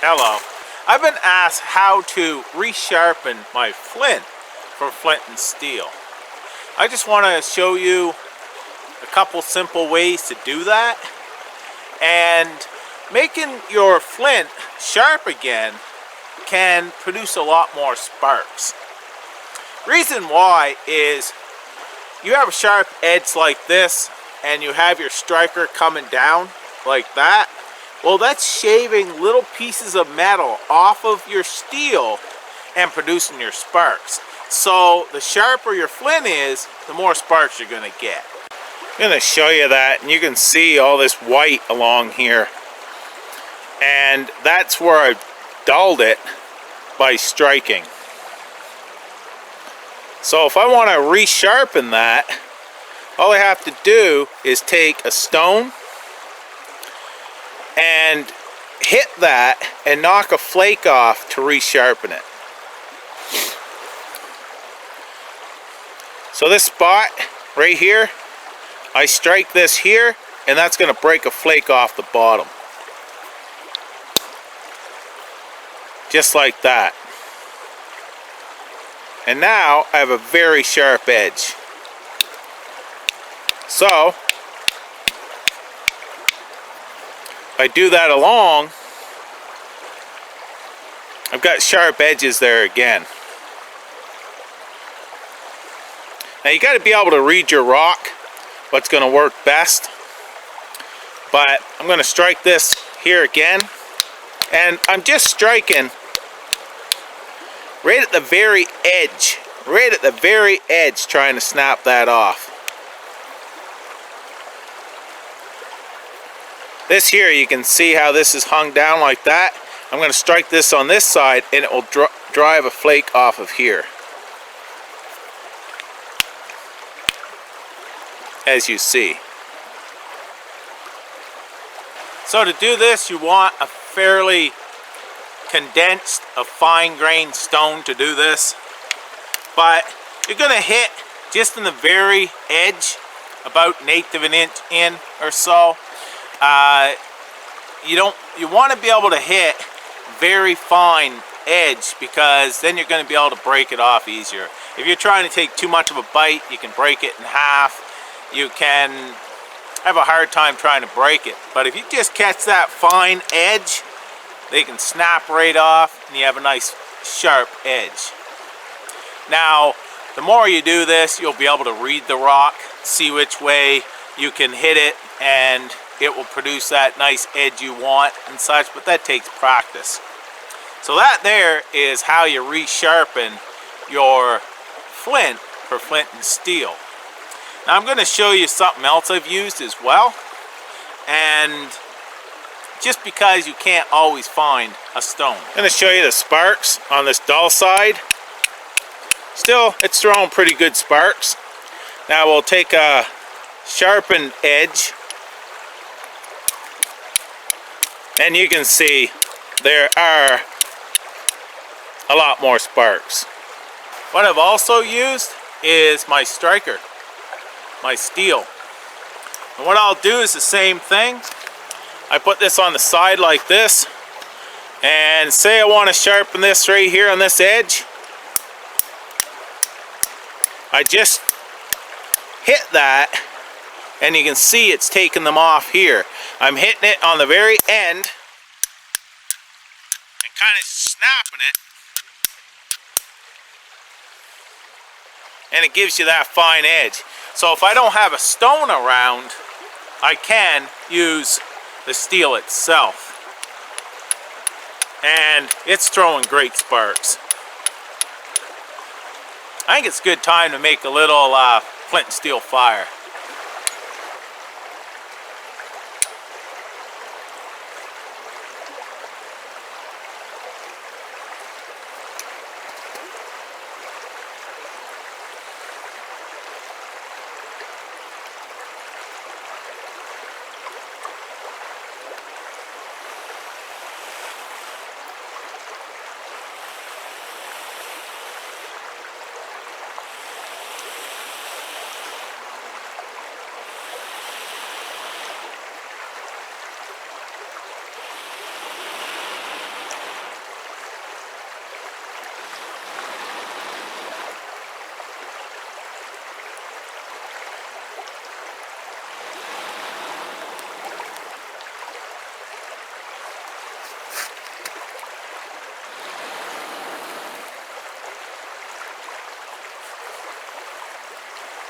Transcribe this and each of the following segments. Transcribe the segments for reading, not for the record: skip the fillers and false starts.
Hello. I've been asked how to resharpen my flint for flint and steel. I just want to show you a couple simple ways to do that. And making your flint sharp again can produce a lot more sparks. Reason why is you have a sharp edge like this and you have your striker coming down like that. Well, that's shaving little pieces of metal off of your steel and producing your sparks. So the sharper your flint is, the more sparks you're going to get. I'm going to show you that, and you can see all this white along here. And that's where I dulled it by striking. So if I want to resharpen that, all I have to do is take a stone and hit that and knock a flake off to resharpen it. So this spot right here, I strike this here, and that's going to break a flake off the bottom. Just like that. And now I have a very sharp edge. So I do that along, I've got sharp edges there again. Now you got to be able to read your rock, what's going to work best. But I'm going to strike this here again, and I'm just striking right at the very edge, trying to snap that off. This here, you can see how this is hung down like that. I'm going to strike this on this side, and it will drive a flake off of here. As you see. So to do this, you want a fairly condensed, a fine-grained stone to do this. But you're going to hit just in the very edge, about 1/8 of an inch in or so. You want to be able to hit very fine edge, because then you're going to be able to break it off easier. If you're trying to take too much of a bite, you can break it in half. You can have a hard time trying to break it. But if you just catch that fine edge, they can snap right off, and you have a nice sharp edge. Now, the more you do this, you'll be able to read the rock, see which way you can hit it, and it will produce that nice edge you want and such, but that takes practice. So that there is how you resharpen your flint for flint and steel. Now I'm going to show you something else I've used as well, and just because you can't always find a stone. I'm going to show you the sparks on this dull side. Still, it's throwing pretty good sparks. Now we'll take a sharpened edge, and you can see there are a lot more sparks. What I've also used is my striker, my steel. And what I'll do is the same thing. I put this on the side like this, and say I want to sharpen this right here on this edge. I just hit that, and you can see it's taking them off here. I'm hitting it on the very end and kind of snapping it, and it gives you that fine edge. So if I don't have a stone around, I can use the steel itself, and it's throwing great sparks. I think it's a good time to make a little flint and steel fire.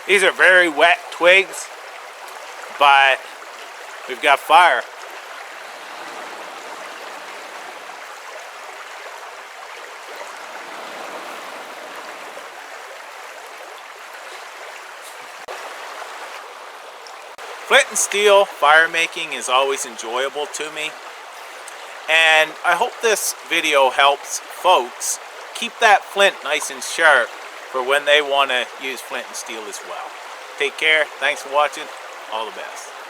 These are very wet twigs, but we've got fire. Flint and steel fire making is always enjoyable to me, and I hope this video helps folks keep that flint nice and sharp for when they want to use flint and steel as well. Take care. Thanks for watching. All the best.